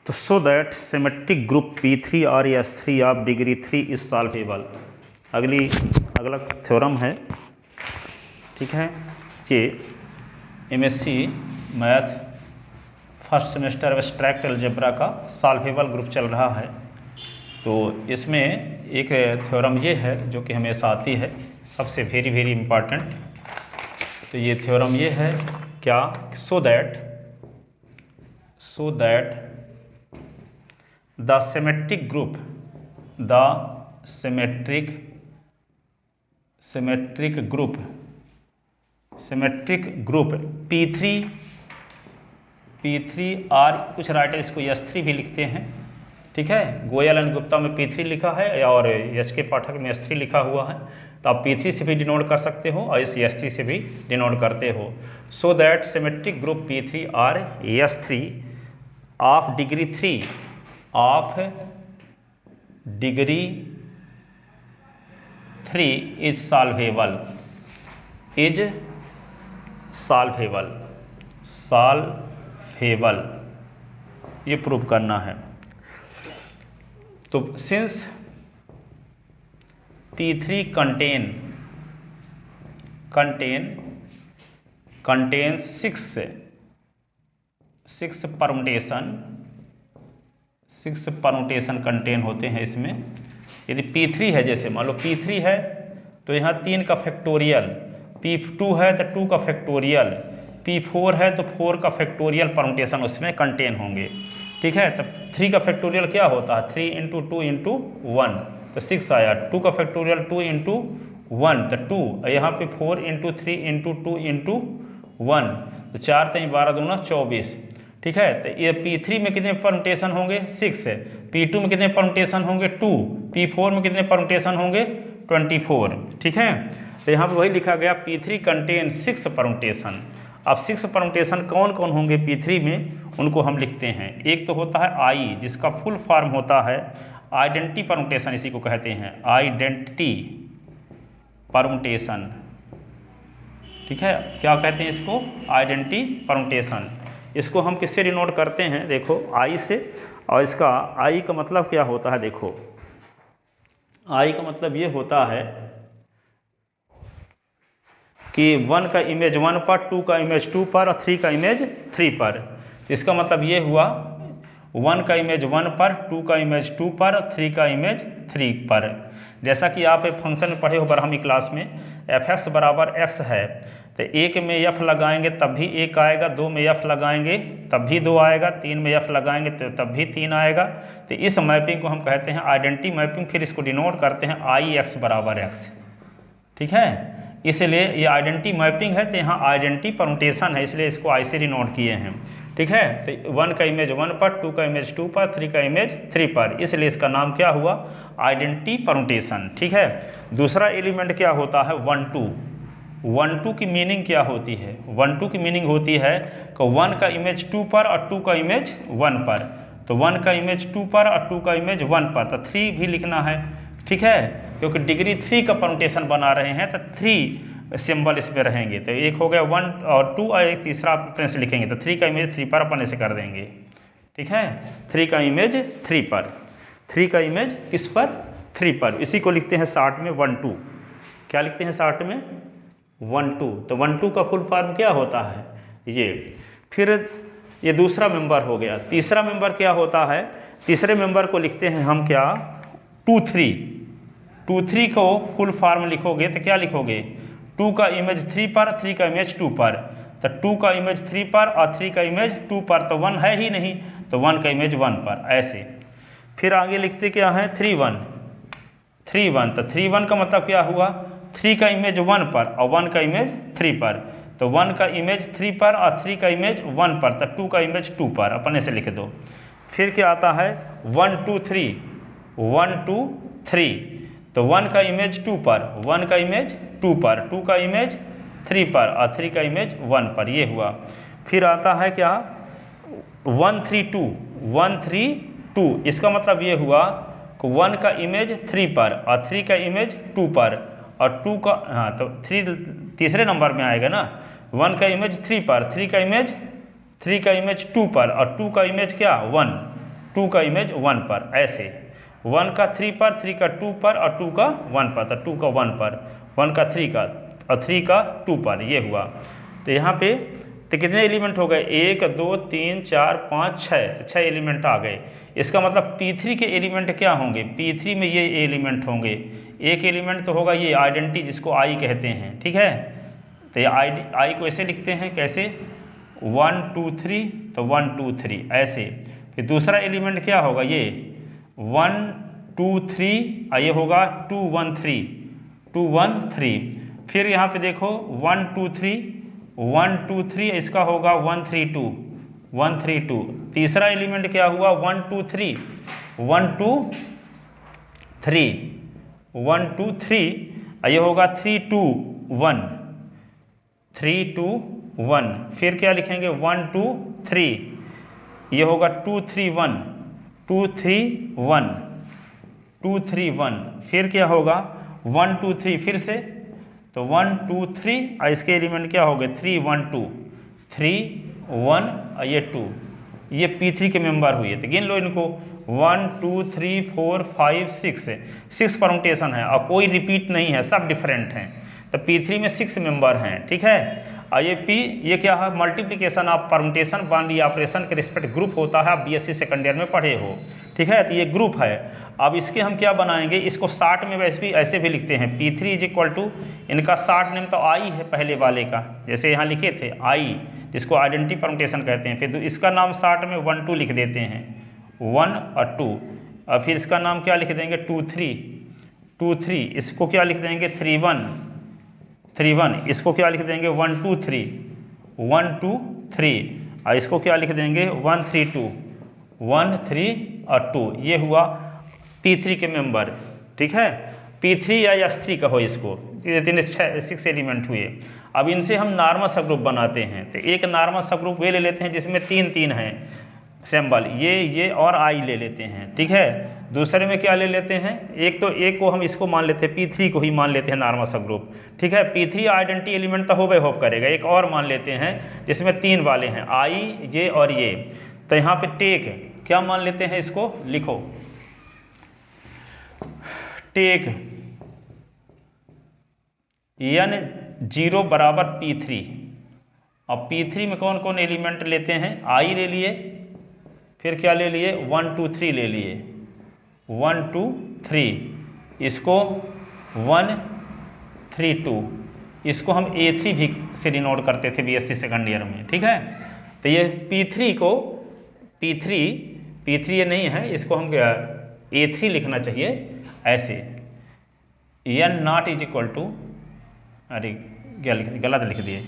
तो so that symmetric group P3 और S3 of degree 3 is solvable. अगला theorem है, ठीक है। ये MSc math first semester abstract algebra का सॉल्वेबल ग्रुप चल रहा है। तो इसमें एक थ्योरम ये है जो कि हमेशा आती है, सबसे वेरी इम्पॉर्टेंट। तो ये थ्योरम ये है क्या, so that the symmetric group P3 और कुछ राइटर इसको S3 भी लिखते हैं, ठीक है। गोयल एंड गुप्ता में P3 लिखा है और एच के पाठक में S3 लिखा हुआ है। तो आप P3 से भी डिनोट कर सकते हो और इस S3 से भी डिनोट करते हो। So that symmetric group P3 और S3 of degree 3 is solvable ये प्रूव करना है। तो since P3 contains 6 permutation contain होते हैं इसमें। यदि P3 है, जैसे मान लो P3 है तो यहाँ 3 का फैक्टोरियल, P2 है तो 2 का फैक्टोरियल, P4 है तो 4 का फैक्टोरियल परमुटेशन उसमें कंटेन होंगे, ठीक है। तब 3 का फैक्टोरियल क्या होता है, 3 × 2 × 1 तो 6 आया। 2 का फैक्टोरियल 2 × 1 तो 2, यहाँ पे 4 × 3 × 2 × 1 तो 4 3 12 दूना 24, ठीक है। तो ये P3 में कितने परमुटेशन होंगे, 6 है। P2 में कितने परमुटेशन होंगे, 2। P4 में कितने परमुटेशन होंगे, 24, ठीक है। तो यहाँ पर वही लिखा गया P3 कंटेन 6 परमुटेशन। अब 6 परमुटेशन कौन कौन होंगे P3 में, उनको हम लिखते हैं। एक तो होता है आई, जिसका फुल फॉर्म होता है आइडेंटिटी परमुटेशन, इसी को कहते हैं आइडेंटिटी परमुटेशन, ठीक है। क्या कहते हैं इसको, आइडेंटिटी परमुटेशन। इसको हम किससे डिनोट करते हैं, देखो आई से। और इसका आई का मतलब क्या होता है, देखो आई का मतलब ये होता है कि 1 का इमेज 1 पर, 2 का इमेज 2 पर और 3 का इमेज 3 पर। इसका मतलब ये हुआ 1 का इमेज 1 पर, 2 का इमेज 2 पर और 3 का इमेज 3 पर। जैसा कि आप एक फंक्शन में पढ़े हो ब्राह्मी क्लास में, fx बराबर x है तो 1 में f लगाएंगे तब भी 1 आएगा, 2 में f लगाएंगे तब भी 2 आएगा, 3 में f लगाएंगे तो तब भी 3 आएगा। तो इस मैपिंग को हम कहते हैं आइडेंटिटी मैपिंग। फिर इसको डिनोट करते हैं IX बराबर x, ठीक है। इसलिए ये आइडेंटिटी मैपिंग है, तो यहाँ आइडेंटिटी परमुटेशन है, इसलिए इसको आई से डिनोट किए हैं, ठीक है। तो 1 का इमेज 1 पर, 2 का इमेज 2 पर, 3 का इमेज 3 पर, इसलिए इसका नाम क्या हुआ, आइडेंटिटी परमुटेशन, ठीक है। दूसरा एलिमेंट क्या होता है, 1 2 की मीनिंग क्या होती है, 1 2 की मीनिंग होती है कि 1 का इमेज 2 पर और 2 का इमेज 1 पर। तो 1 का इमेज 2 पर और 2 का इमेज 1 पर, तो 3 भी लिखना है, ठीक है। क्योंकि डिग्री 3 का परमुटेशन बना रहे हैं तो 3 सिंबल इसमें रहेंगे। तो एक हो गया 1 और 2 और एक तीसरा अपने से लिखेंगे तो 3 का इमेज 3 पर अपन ऐसे कर देंगे, ठीक है। 3 का इमेज 3 पर, 3 का इमेज किस पर, 3 पर। इसी को लिखते हैं शॉर्ट में 1 2। क्या लिखते हैं शॉर्ट में, 1 2। तो 1 2 का फुल फॉर्म क्या होता है ये। फिर ये दूसरा मेंबर हो गया। तीसरा मेंबर क्या होता है, तीसरे मेंबर को लिखते हैं हम क्या, 2 3 को फुल फॉर्म लिखोगे तो क्या लिखोगे, 2 का इमेज 3 पर, 3 का इमेज 2 पर। तो 2 का इमेज 3 पर और 3 का इमेज 2 पर, तो 1 है ही नहीं, तो 1 का इमेज 1 पर, ऐसे। फिर आगे लिखते क्या है, 3 1। तो 3 1 का मतलब क्या हुआ, 3 का इमेज 1 पर और 1 का इमेज 3 पर। तो 1 का इमेज 3 पर और 3 का इमेज 1 पर, तो 2 का इमेज 2 पर, अपने से लिख दो। फिर क्या आता है, 1 2 3। तो 1 का इमेज 2 पर, 1 का इमेज 2 पर, 2 का इमेज 3 पर और 3 का इमेज 1 पर, ये हुआ। फिर आता है क्या, 1 3 2। इसका मतलब ये हुआ कि 1 का इमेज 3 पर और 3 का इमेज 2 पर और 2 का, हाँ तो 3 तीसरे नंबर में आएगा ना। 1 का इमेज 3 पर, 3 का इमेज 2 पर और 2 का इमेज क्या, 1। 2 का इमेज 1 पर, ऐसे 1 का 3 पर, 3 का 2 पर और 2 का 1 पर, तो 2 का 1 पर, 1 का 3 का और 3 का 2 पर, ये हुआ। तो यहाँ पे तो कितने एलिमेंट हो गए, 1 2 3 4 5 6, तो 6 एलिमेंट आ गए। इसका मतलब P3 के एलिमेंट क्या होंगे, P3 में ये एलिमेंट होंगे। एक एलिमेंट तो होगा ये आइडेंटिटी जिसको आई कहते हैं, ठीक है। तो ये आई को ऐसे लिखते हैं, कैसे 1 2 3, तो 1 2 3 ऐसे। फिर दूसरा एलिमेंट क्या होगा, ये 1 2 3, ये होगा 2 1 3, 2 1 3। फिर यहाँ पे देखो 1 2 3, 1 2 3, इसका होगा 1 3 2, 1 3 2। तीसरा एलिमेंट क्या हुआ 1 2 3, 1 2 3, 1 2 3, ये होगा 3 2 1, 3 2 1। फिर क्या लिखेंगे 1 2 3, ये होगा 2 3 1, 2 3 1, 2 3 1। फिर क्या होगा 1 2 3, फिर से तो 1 2 3, और इसके एलिमेंट क्या हो गए 3 1 2, 3 1 और ये 2, ये P3 के मेंबर हुए। तो गिन लो इनको 1 2 3 4 5 6 परमुटेशन है और कोई रिपीट नहीं है, सब डिफरेंट हैं। तो P3 में 6 मेंबर हैं, ठीक है। और ये P, ये क्या है multiplication of permutation binary operation के रिस्पेक्ट ग्रुप होता है, आप BSc सेकंड ईयर में पढ़े हो, ठीक है। तो ये ग्रुप है। अब इसके हम क्या बनाएंगे, इसको शार्ट में वैसे भी ऐसे भी लिखते हैं P3 इज इक्वल टू, इनका शार्ट नेम तो आई है पहले वाले का, जैसे यहाँ लिखे थे आई, जिसको आइडेंटिटी परमुटेशन कहते हैं। फिर इसका नाम शार्ट में 1 2 लिख देते हैं, 1 और 2। और फिर इसका नाम क्या लिख देंगे 2 3, 2 3। इसको क्या लिख देंगे 3 1, 3 1। इसको क्या लिख देंगे 1 2 3, 1 2 3। और इसको क्या लिख देंगे 1 3 2, 1 3 और 2। ये हुआ P3 के मेंबर, ठीक है। P3 या S3 कहो इसको, ये 6 एलिमेंट हुए। अब इनसे हम नॉर्मल सब ग्रुप बनाते हैं। तो एक नॉर्मल सब ग्रुप वे ले लेते हैं जिसमें 3 3 हैं सिंबल, ये और आई ले लेते हैं, ठीक है। दूसरे में क्या ले लेते हैं, एक तो एक को हम इसको मान लेते हैं, P3 को ही मान लेते हैं नॉर्मल सब ग्रुप, ठीक है। P3 आइडेंटिटी एलिमेंट तो होबे होप करेगा। एक और मान लेते हैं जिसमें 3 वाले हैं, आई जे और ये। तो यहाँ पे टेक क्या मान लेते हैं, इसको लिखो टेक N0 बराबर P3। अब P3 में कौन कौन एलिमेंट लेते हैं, आई ले लिए, फिर क्या ले लिए 1 2 3 ले लिए, 1 2 3। इसको 1 3 2, इसको हम A3 भी से डिनोट करते थे BSc सेकंड ईयर में, ठीक है। तो ये P3 को P3 ये नहीं है, इसको हम A3 लिखना चाहिए ऐसे। N0 इज इक्वल टू, अरे क्या गलत लिख दिए।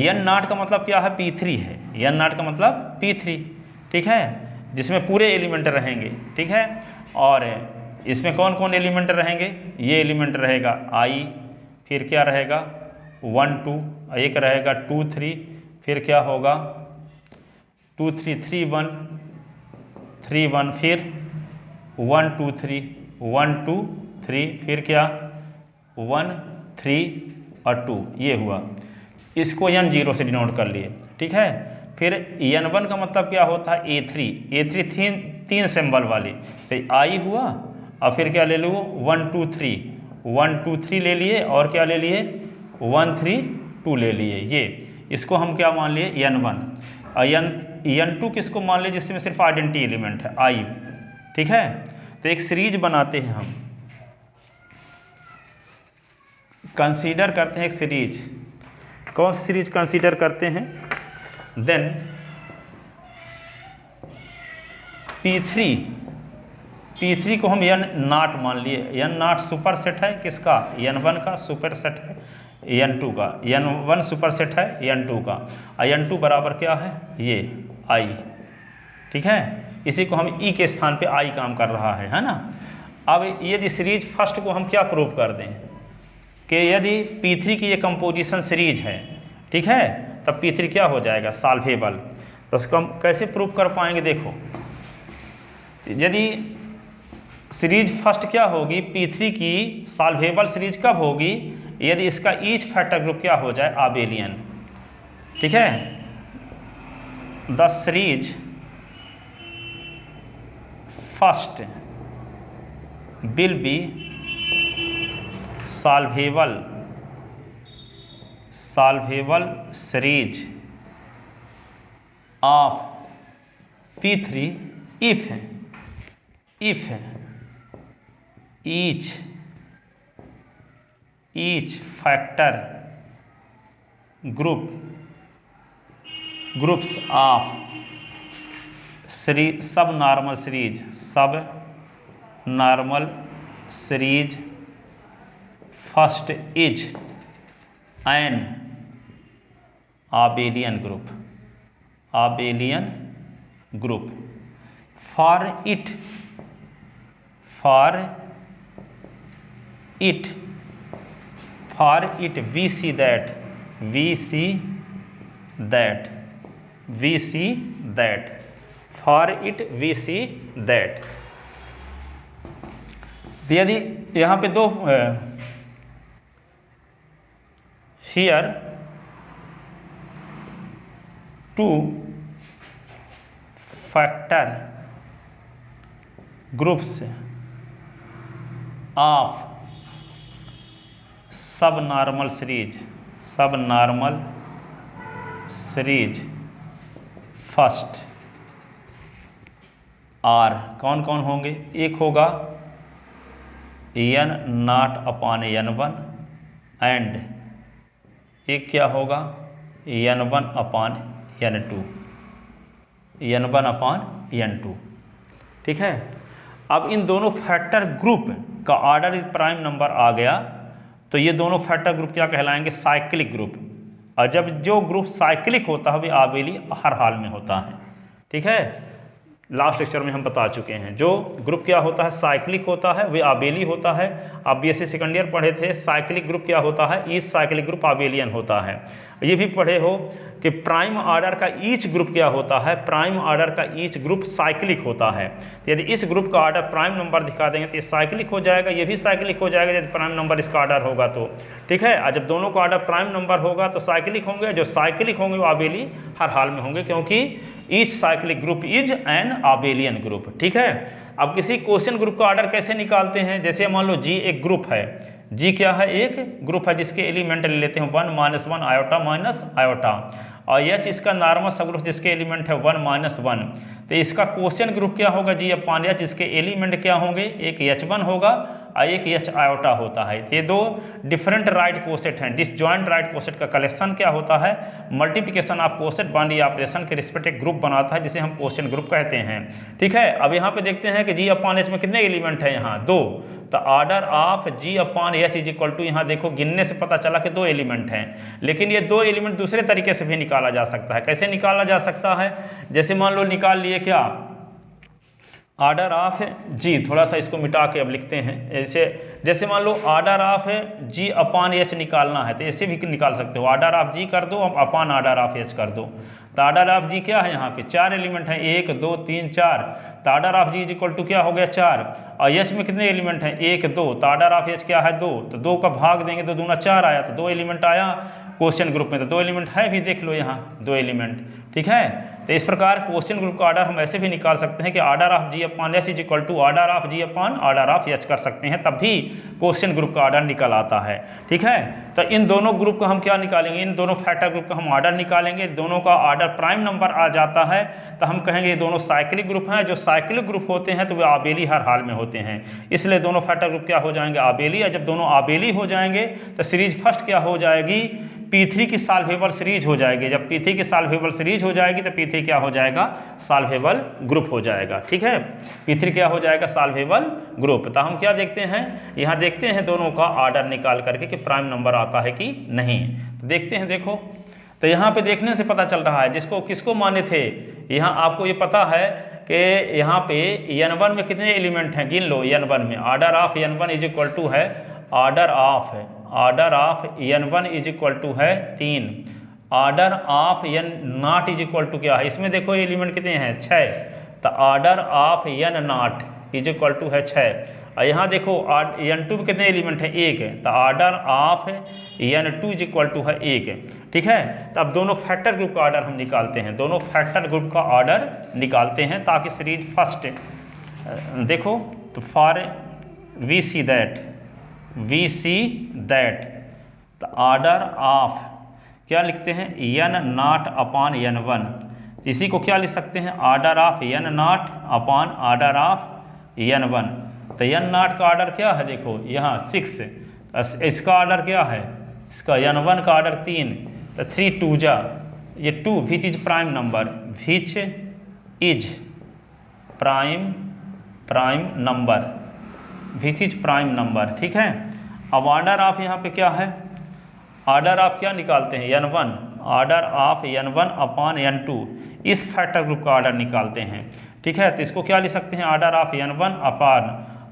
N0 का मतलब क्या है P3 है, N0 का मतलब P3, ठीक है, जिसमें पूरे एलिमेंट रहेंगे, ठीक है। और इसमें कौन कौन एलिमेंट रहेंगे, ये एलिमेंट रहेगा आई, फिर क्या रहेगा 1 2, एक रहेगा 2 3, फिर क्या होगा 2 3 3 1 3 1, फिर 1 2 3 1 2 3, फिर क्या 1 3 और 2, ये हुआ। इसको N0 से डिनोट कर लिए, ठीक है। फिर N1 का मतलब क्या होता है A3 तीन सिंबल वाली, तो आई हुआ। और फिर क्या ले लो 1 2 3, 1 2 3 ले लिए, और क्या ले लिए 1 3 2 ले लिए। ये इसको हम क्या मान लिए N1। N2 किसको मान लिए, जिसमें सिर्फ आइडेंटिटी एलिमेंट है आई, ठीक है। तो एक सीरीज बनाते हैं हम, कंसीडर करते हैं एक सीरीज। कौन सी सीरीज कंसीडर करते हैं, देन P3 को हम N0 मान लिए। N0 सुपर सेट है किसका, N1 का सुपर सेट है N2 का, N1 सुपर सेट है N2 का, N2 बराबर क्या है ये I, ठीक है। इसी को हम E के स्थान पे I काम कर रहा है ना। अब यदि सीरीज फर्स्ट को हम क्या प्रूव कर दें कि यदि P3 की ये कंपोजिशन सीरीज है, ठीक है, तब P3 क्या हो जाएगा सॉल्वेबल। तो इसको हम कैसे प्रूव कर पाएंगे, देखो यदि सीरीज फर्स्ट क्या होगी, P3 की सॉल्वेबल सीरीज कब होगी, यदि इसका ईच फैक्टर ग्रुप क्या हो जाए आबेलियन, ठीक है। The series first will be solvable series of P3 if each factor groups of subnormal series first is an abelian group for it we see that for it we see that। यदि यहाँ पे दो here two factor groups of subnormal series first are कौन कौन होंगे? एक होगा n0/n1 and एक क्या होगा n1/n2 ठीक है। अब इन दोनों फैक्टर ग्रुप का ऑर्डर प्राइम नंबर आ गया तो ये दोनों फैक्टर ग्रुप क्या कहलाएंगे? Cyclic group. और जब जो ग्रुप साइक्लिक होता है वो आबेली हर हाल में होता है। ठीक है, लास्ट लेक्चर में हम बता चुके हैं जो ग्रुप क्या होता है साइक्लिक होता है वे आबेली होता है। आप बीएससी सेकंड ईयर पढ़े थे साइक्लिक ग्रुप क्या होता है, ईच साइक्लिक ग्रुप आबेलियन होता है। ये भी पढ़े हो कि प्राइम ऑर्डर का ईच ग्रुप क्या होता है, प्राइम ऑर्डर का ईच ग्रुप साइक्लिक होता है। तो यदि इस ग्रुप का ऑर्डर प्राइम नंबर दिखा देंगे तो ये साइक्लिक हो जाएगा, ये भी साइक्लिक हो जाएगा यदि प्राइम नंबर इसका ऑर्डर होगा तो। ठीक है, और जब दोनों का ऑर्डर प्राइम नंबर होगा तो साइक्लिक होंगे, जो साइक्लिक होंगे वो आबेली हर हाल में होंगे क्योंकि each cyclic group is an abelian group. ठीक है, अब किसी क्वेश्चन ग्रुप का ऑर्डर कैसे निकालते हैं? जैसे मान लो जी एक ग्रुप है, जी क्या है? एक ग्रुप है जिसके एलिमेंट ले लेते हैं 1 - 1 आयोटा माइनस आयोटा, और एच इसका नॉर्मल सबग्रुप जिसके एलिमेंट है 1 - 1। तो इसका क्वेश्चन ग्रुप क्या होगा? जी अपॉन एच, इसके एलिमेंट क्या होंगे? एक H1 होगा और एक H आयोटा होता है। तो ये दो डिफरेंट राइट कोसेट हैं, डिसजॉइंट राइट कोसेट का कलेक्शन क्या होता है? Multiplication of coset boundary operation के रिस्पेक्ट एक ग्रुप बनाता है जिसे हम क्वेश्चन ग्रुप कहते हैं। ठीक है, अब यहाँ पे देखते हैं कि जी अपॉन एच में कितने एलिमेंट हैं? यहाँ 2। तो order of G upon H is equal to, यहाँ देखो गिनने से पता चला कि 2 एलिमेंट हैं, लेकिन ये 2 एलिमेंट दूसरे तरीके से भी निकाला जा सकता है। कैसे निकाला जा सकता है? जैसे मान लो निकाल लिए क्या ऑर्डर ऑफ जी, थोड़ा सा इसको मिटा के अब लिखते हैं। जैसे मान लो order of G upon H निकालना है तो ऐसे भी निकाल सकते हो, ऑर्डर ऑफ जी कर दो अपॉन ऑर्डर ऑफ एच कर दो। तो ऑर्डर ऑफ जी क्या है? यहाँ पे 4 एलिमेंट हैं, 1 2 3 4। तो order of G is equal to क्या हो गया 4, और एच में कितने एलिमेंट हैं? 1 2। तो ऑर्डर ऑफ एच क्या है? 2। तो 2 का भाग देंगे तो 2 × 4 आया, तो 2 एलिमेंट आया क्वेश्चन ग्रुप में। तो 2 एलिमेंट है भी, देख लो यहाँ 2 एलिमेंट। ठीक है, तो इस प्रकार क्वेश्चन ग्रुप का ऑर्डर हम ऐसे भी निकाल सकते हैं कि order of G upon H is equal to order of G upon order of H कर सकते हैं, तब भी क्वेश्चन ग्रुप का ऑर्डर निकल आता है। ठीक है, तो इन दोनों ग्रुप का हम क्या निकालेंगे? इन दोनों फैक्टर ग्रुप का हम ऑर्डर निकालेंगे। दोनों का ऑर्डर प्राइम नंबर आ जाता है तो हम कहेंगे ये दोनों साइक्लिक ग्रुप हैं। जो साइक्लिक ग्रुप होते हैं तो वे आबेली हर हाल में होते हैं, इसलिए दोनों फैक्टर ग्रुप क्या हो जाएंगे? आबेली। और जब दोनों आबेली हो जाएंगे तो सीरीज फर्स्ट क्या हो जाएगी? P3 की सॉल्वेबल सीरीज हो जाएगी। जब P3 की सॉल्वेबल सीरीज हो जाएगी तो P3 क्या हो जाएगा? सॉल्वेबल ग्रुप हो जाएगा। ठीक है, P3 क्या हो जाएगा? Solvable group. तो हम क्या देखते हैं? यहाँ देखते हैं दोनों का ऑर्डर निकाल करके कि प्राइम नंबर आता है कि नहीं। तो देखते हैं, देखो तो यहाँ पे देखने से पता चल रहा है जिसको किसको माने थे। यहाँ आपको ये पता है कि यहाँ पे n1 में कितने एलिमेंट हैं? गिन लो। n1 में order of n1 is equal to है order of n1 is equal to है 3। Order of n0 is equal to क्या है? इसमें देखो एलिमेंट कितने हैं? 6। तो order of n0 is equal to है 6। और यहाँ देखो n2 में कितने एलिमेंट हैं? 1 है। तो order of n2 is equal to है 1। ठीक है, तो अब दोनों फैक्टर ग्रुप का ऑर्डर हम निकालते हैं, दोनों फैक्टर ग्रुप का ऑर्डर निकालते हैं ताकि सीरीज फर्स्ट देखो तो for we see that the order of क्या लिखते हैं n नॉट अपॉन n1, इसी को क्या लिख सकते हैं order of n not upon order of n1। तो n नॉट का ऑर्डर क्या है, देखो यहाँ 6, इसका ऑर्डर क्या है, इसका n1 का ऑर्डर 3, तो 3 2 जा ये 2 which is prime number, which is prime number, which is prime number. ठीक है, अब ऑर्डर ऑफ यहाँ पे क्या है, ऑर्डर ऑफ क्या निकालते हैं n1, ऑर्डर ऑफ n1 अपॉन n2, इस फैक्टर ग्रुप का ऑर्डर निकालते हैं। ठीक है, तो इसको क्या लिख सकते हैं order of n1 upon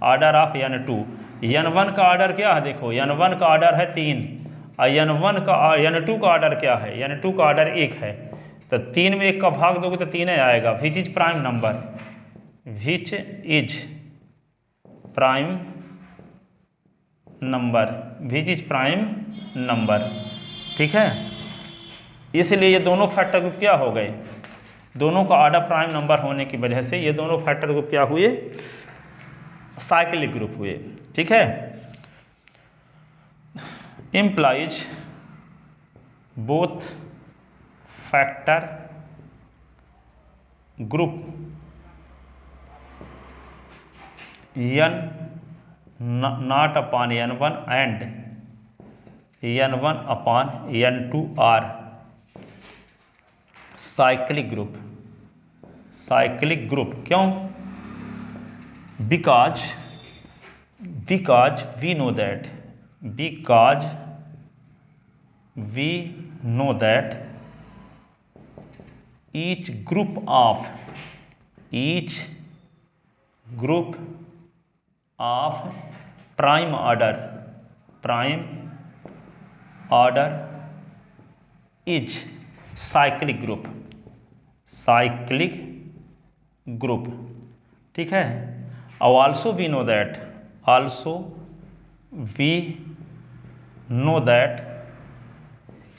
order of n2। n1 का ऑर्डर क्या है, देखो n1 का ऑर्डर है 3 और n2 का ऑर्डर क्या है, n2 का ऑर्डर 1 है, तो 3 में 1 का भाग दोगे तो 3 आएगा। Which is prime number, which is prime number, which is prime number. ठीक है, इसलिए ये दोनों फैक्टर ग्रुप क्या हो गए, दोनों का ऑर्डर प्राइम नंबर होने की वजह से ये दोनों फैक्टर ग्रुप क्या हुए, साइक्लिक ग्रुप हुए। ठीक है, implies both factor group n not upon n1 and n1 upon n2 are cyclic group। cyclic group क्यों, because we know that each group of prime order is cyclic group। ठीक है, और also we know that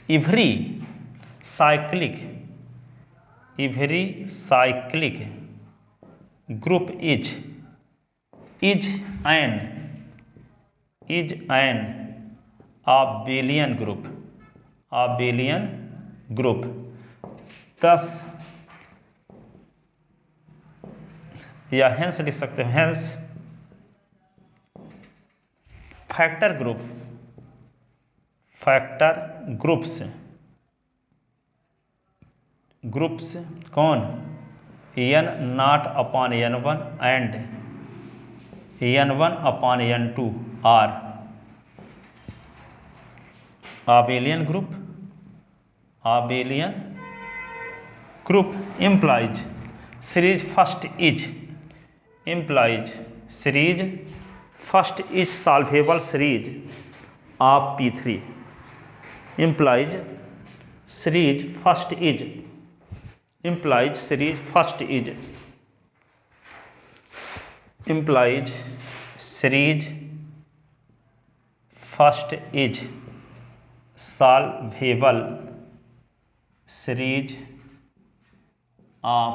every cyclic group is an abelian group। thus या hence लिख सकते हैं, hence factor groups कौन, n not upon n1 and n1 अपॉन n2 are abelian group implies series first is solvable series of P3 implies series first is solvable series of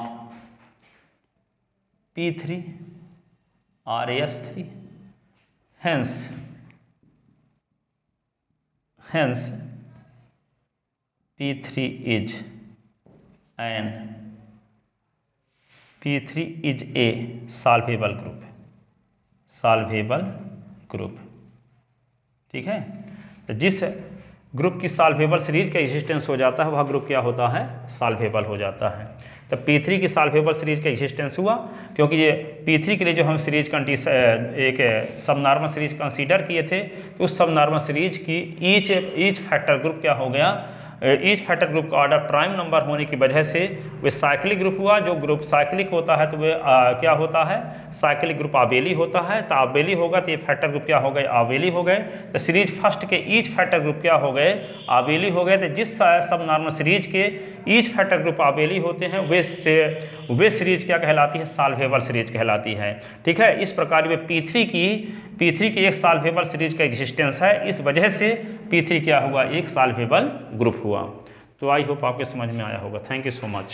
P3 or S3 hence P3 is a solvable group। ठीक है, तो जिस group की solvable series का existence हो जाता है वह ग्रुप क्या होता है, सॉल्वेबल हो जाता है। तो P3 की सॉल्वेबल सीरीज का एग्जिस्टेंस हुआ क्योंकि ये P3 के लिए जो हम सीरीज एक सब नॉर्मल सीरीज कंसीडर किए थे, तो उस सब नॉर्मल सीरीज की ईच फैक्टर ग्रुप क्या हो गया, ईच फैक्टर ग्रुप का ऑर्डर प्राइम नंबर होने की वजह से वे साइक्लिक ग्रुप हुआ। जो ग्रुप साइक्लिक होता है तो वे क्या होता है, साइक्लिक ग्रुप आबेली होता है। तो आबेली होगा तो ये फैक्टर ग्रुप क्या हो गए, आबेली हो गए। तो सीरीज फर्स्ट के ईच फैक्टर ग्रुप क्या हो गए, आबेली हो गए। तो जिस सब नॉर्मल सीरीज के ईच फैक्टर ग्रुप आबेली होते हैं वे सीरीज क्या कहलाती है, सॉल्वेबल सीरीज कहलाती है। ठीक है, इस प्रकार वे P3 की एक सॉल्वेबल सीरीज का एग्जिस्टेंस है, इस वजह से P3 क्या हुआ, एक सॉल्वेबल ग्रुप हुआ। तो आई होप आपके समझ में आया होगा। Thank you so much.